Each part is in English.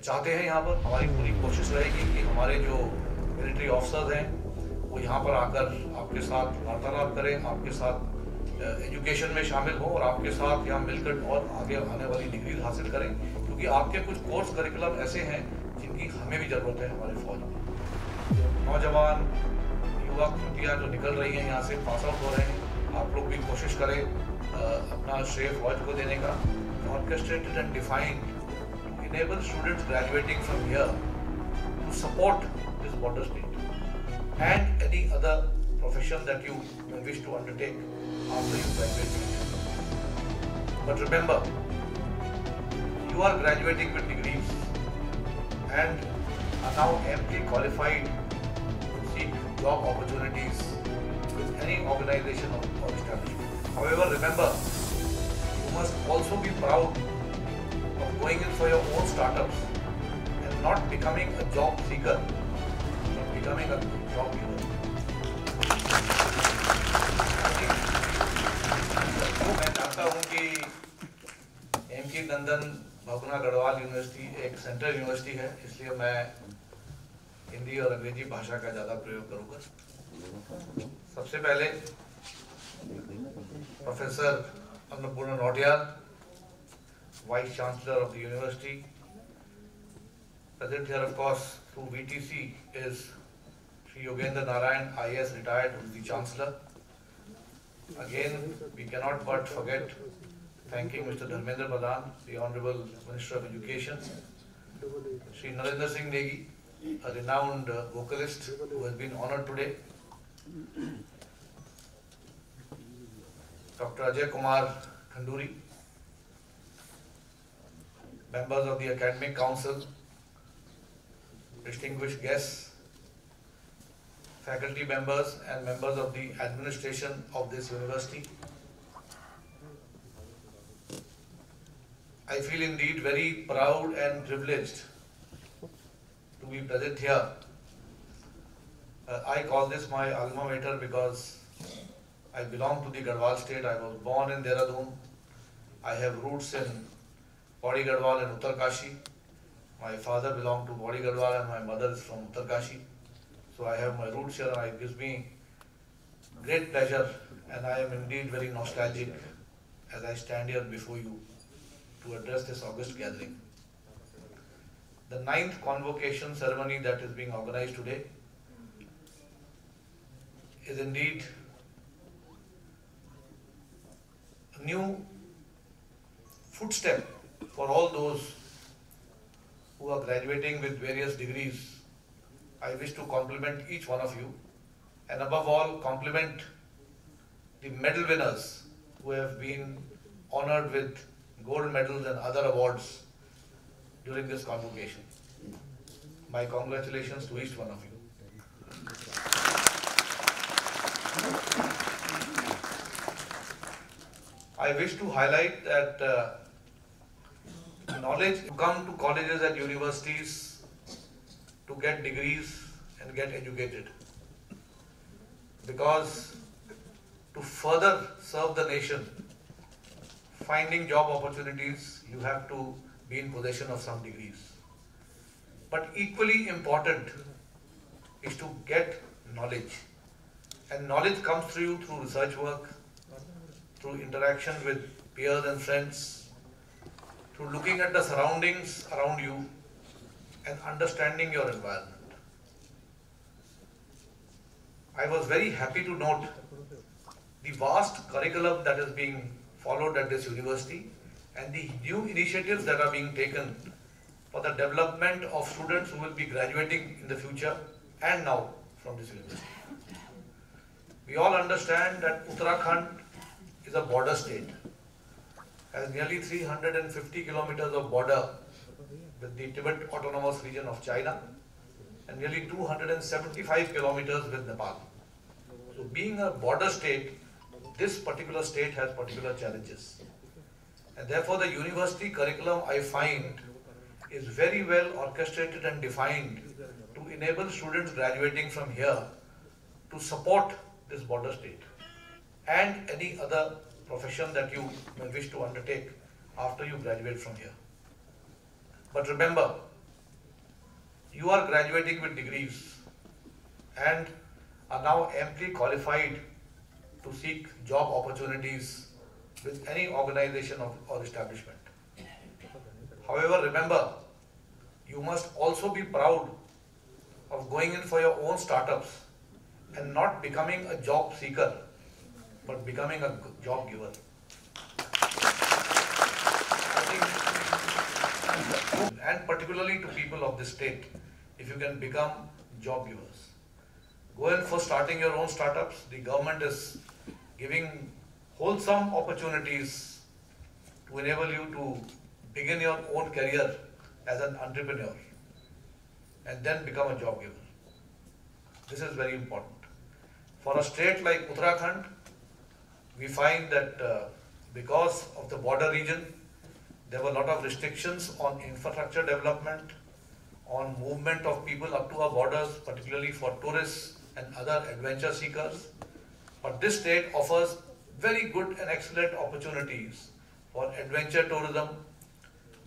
चाहते हैं। यहाँ पर हमारी पूरी कोशिश रहेगी कि हमारे जो मिलिट्री ऑफिसर्स हैं वो यहाँ पर आकर आपके साथ वार्तालाप करें, आपके साथ एजुकेशन में शामिल हों और आपके साथ यहाँ मिलकर और आगे आने वाली डिग्री हासिल करें, क्योंकि आपके कुछ कोर्स करिकुलम ऐसे हैं जिनकी हमें भी ज़रूरत है हमारे फौज में। नौजवान युवक युवतियाँ जो निकल रही हैं यहाँ से पास आउट हो रहे हैं, आप लोग भी कोशिश करें अपना श्रेय फौज को देने का। Orchestrated and defined enable students graduating from here to support this border state and any other profession that you wish to undertake after you graduate from here. But remember, you are graduating with degrees and are now amply qualified to seek job opportunities with any organization or establishment. However, remember, you must also be proud of going in for your own startups and not becoming a job seeker, but becoming a job giver. मैं जानता हूँ कि MK नंदन भवना Garhwal university एक central university है, इसलिए मैं हिंदी और अंग्रेजी भाषा का ज़्यादा प्रयोग करूँगा। सबसे पहले professor Annapurna Nautiyal, Vice Chancellor of the University. Present here, of course, through VTC is Sri Yogendra Narayan, IAS retired, who is the Chancellor. Again, we cannot but forget thanking Mr. Dharmendra Pradhan, the Honorable Minister of Education. Sri Narendra Singh Negi, a renowned vocalist who has been honored today. Dr. Ajay Kumar Khanduri, members of the Academic Council, distinguished guests, faculty members and members of the administration of this university. I feel indeed very proud and privileged to be present here. I call this my alma mater because I belong to the Garhwal state. I was born in Dehradun. I have roots in Pauri Garhwal and Uttarkashi. My father belonged to Pauri Garhwal and my mother is from Uttarkashi. So I have my roots here and it gives me great pleasure and I am indeed very nostalgic as I stand here before you to address this august gathering. The 9th convocation ceremony that is being organized today is indeed a new footstep for all those who are graduating with various degrees. I wish to compliment each one of you and above all compliment the medal winners who have been honored with gold medals and other awards during this convocation. My congratulations to each one of you. I wish to highlight that knowledge come to colleges and universities to get degrees and get educated, because to further serve the nation, finding job opportunities, you have to be in possession of some degrees. But equally important is to get knowledge, and knowledge comes through research work, through interaction with peers and friends, through looking at the surroundings around you and understanding your environment. I was very happy to note the vast curriculum that is being followed at this university and the new initiatives that are being taken for the development of students who will be graduating in the future and now from this university. We all understand that Uttarakhand is a border state, has nearly 350 kilometers of border with the Tibet Autonomous Region of China and nearly 275 kilometers with Nepal. So being a border state, this particular state has particular challenges. And therefore the university curriculum, I find, is very well orchestrated and defined to enable students graduating from here to support this border state and any other profession that you may wish to undertake after you graduate from here. But remember, you are graduating with degrees and are now amply qualified to seek job opportunities with any organization or establishment. However, remember, you must also be proud of going in for your own startups and not becoming a job seeker, but becoming a job giver. I think, and particularly to people of this state, if you can become job givers. Go in for starting your own startups. The government is giving wholesome opportunities to enable you to begin your own career as an entrepreneur and then become a job giver. This is very important. For a state like Uttarakhand, we find that because of the border region, there were a lot of restrictions on infrastructure development, on movement of people up to our borders, particularly for tourists and other adventure seekers. But this state offers very good and excellent opportunities for adventure tourism,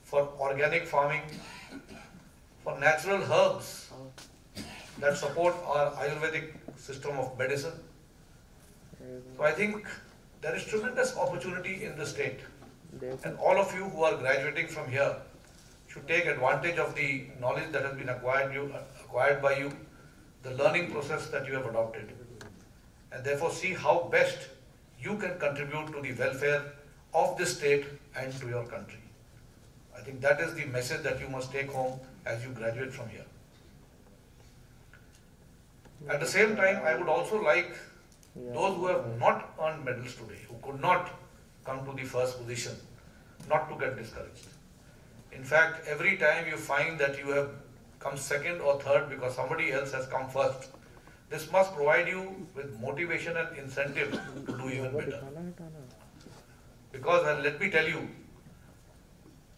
for organic farming, for natural herbs that support our Ayurvedic system of medicine. So I think there is tremendous opportunity in the state, and all of you who are graduating from here should take advantage of the knowledge that has been acquired by you, the learning process that you have adopted, and therefore see how best you can contribute to the welfare of this state and to your country. I think that is the message that you must take home as you graduate from here. At the same time, I would also like those who have not earned medals today, who could not come to the first position, not to get discouraged. In fact, every time you find that you have come second or third because somebody else has come first, this must provide you with motivation and incentive to do even better. Because let me tell you,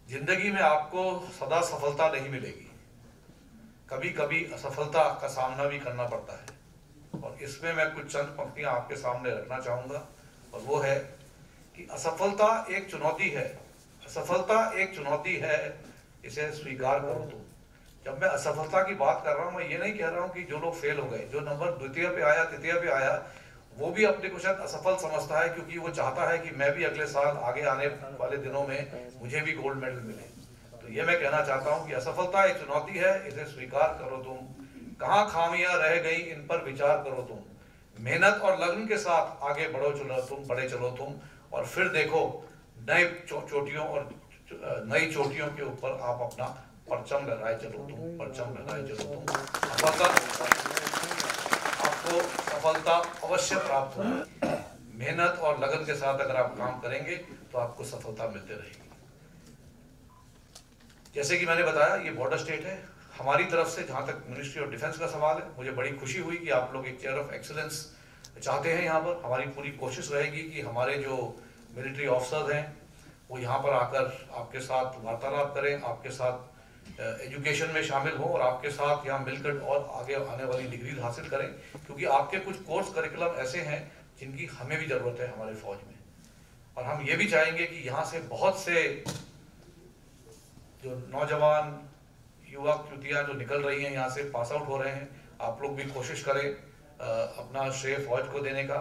जिंदगी में आपको सदा सफलता नहीं मिलेगी, कभी कभी असफलता का सामना भी करना पड़ता है। और इसमें मैं कुछ चंद पंक्तियां आपके सामने रखना चाहूंगा, और वो है कि असफलता एक चुनौती है, असफलता एक चुनौती है, इसे स्वीकार करो तुम। जब मैं असफलता की बात कर रहा हूं, मैं ये नहीं कह रहा हूं कि जो लोग फेल हो गए, जो नंबर द्वितीय पे आया, तृतीय पे आया, वो भी अपने को शायद असफल समझता है, क्योंकि वो चाहता है कि मैं भी अगले साल आगे आने वाले दिनों में मुझे भी गोल्ड मेडल मिले। तो ये मैं कहना चाहता हूं कि असफलता एक चुनौती है, इसे स्वीकार करो तुम। कहां खामियां रह गई, इन पर विचार करो तुम। मेहनत और लगन के साथ आगे बढ़े चलो तुम, और फिर देखो नए चोटियों और नई चोटियों के ऊपर आप अपना परचम लगाए चलो तुम, परचम लगाए चलो तुम। आपको सफलता अवश्य प्राप्त होगी। मेहनत और लगन के साथ अगर आप काम करेंगे तो आपको सफलता मिलते रहेगी। जैसे कि मैंने बताया, ये बॉर्डर स्टेट है। हमारी तरफ से जहां तक मिनिस्ट्री ऑफ डिफेंस का सवाल है, मुझे बड़ी खुशी हुई कि आप लोग एक चेयर ऑफ एक्सीलेंस चाहते हैं यहाँ पर। हमारी पूरी कोशिश रहेगी कि हमारे जो मिलिट्री ऑफिसर्स हैं वो यहाँ पर आकर आपके साथ वार्तालाप करें, आपके साथ एजुकेशन में शामिल हो और आपके साथ यहाँ मिलकर और आगे आने वाली डिग्री हासिल करें, क्योंकि आपके कुछ कोर्स करिकुलम ऐसे हैं जिनकी हमें भी जरूरत है हमारे फौज में। और हम ये भी चाहेंगे कि यहाँ से बहुत से जो नौजवान युवक युवतियाँ जो निकल रही हैं, यहाँ से पास आउट हो रहे हैं, आप लोग भी कोशिश करें अपना श्रेय फौज को देने का।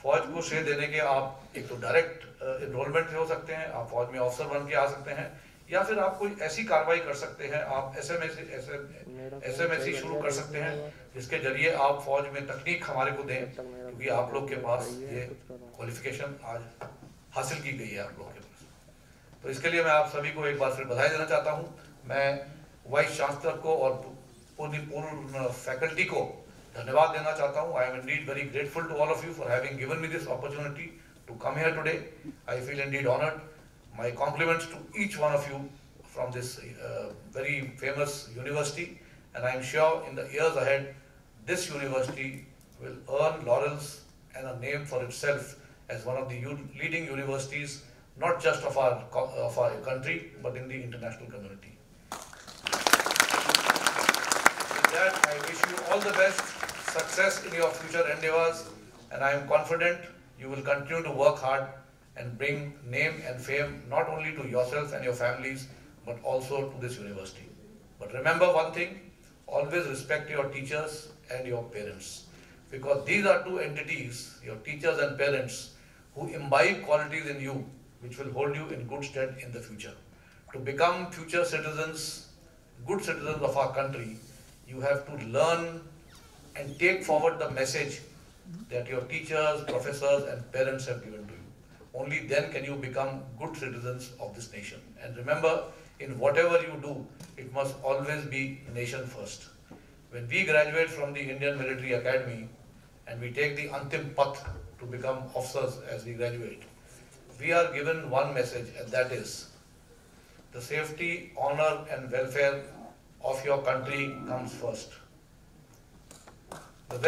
फौज को श्रेय देने के आप एक तो डायरेक्ट एनरोलमेंट से हो सकते हैं, आप फौज में ऑफिसर बन के आ सकते हैं, या फिर आप कोई ऐसी कार्रवाई कर सकते हैं, आप एसएमएससी शुरू कर सकते हैं जिसके जरिए आप फौज में तकनीक हमारे को दें, क्योंकि आप लोग के पास ये क्वालिफिकेशन आज हासिल की गई है आप लोग के पास। तो इसके लिए मैं आप सभी को एक बार फिर बधाई देना चाहता हूँ। मैं वाइस चांसलर को और पूर्ण फैकल्टी को धन्यवाद देना चाहता हूँ। I am indeed very grateful to all of you for having given me this opportunity to come here today. I feel indeed honoured. My compliments to each one of you from this very famous university, and I am sure in the years ahead this university will earn laurels and a name for itself as one of the leading universities, not just of our country but in the international community. With that, I wish you all the best success in your future endeavors, and I am confident you will continue to work hard and bring name and fame not only to yourself and your families but also to this university. But remember one thing, always respect your teachers and your parents, because these are two entities, your teachers and parents, who imbibe qualities in you which will hold you in good stead in the future. To become future citizens, good citizens of our country, you have to learn and take forward the message that your teachers, professors and parents have given to you. Only then can you become good citizens of this nation. And remember, in whatever you do, it must always be nation first. When we graduate from the Indian Military Academy and we take the Antim Path to become officers as we graduate, we are given one message, and that is the safety, honor and welfare of your country comes first. The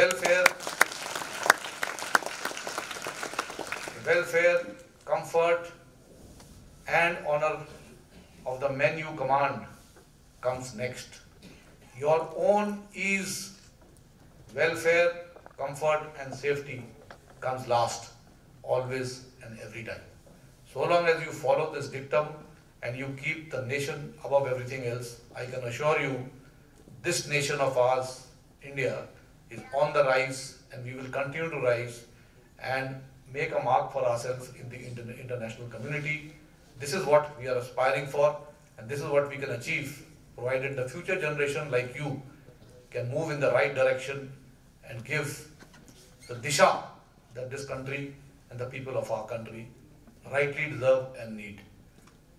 welfare, comfort and honor of the men you command comes next. Your own ease, welfare, comfort and safety comes last, always and every time. So long as you follow this dictum and you keep the nation above everything else, I can assure you this nation of ours, India, is on the rise, and we will continue to rise and make a mark for ourselves in the international community. This is what we are aspiring for, and this is what we can achieve, provided the future generation like you can move in the right direction and give the disha that this country and the people of our country rightly deserve and need.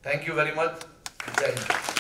Thank you very much. Jai Hind.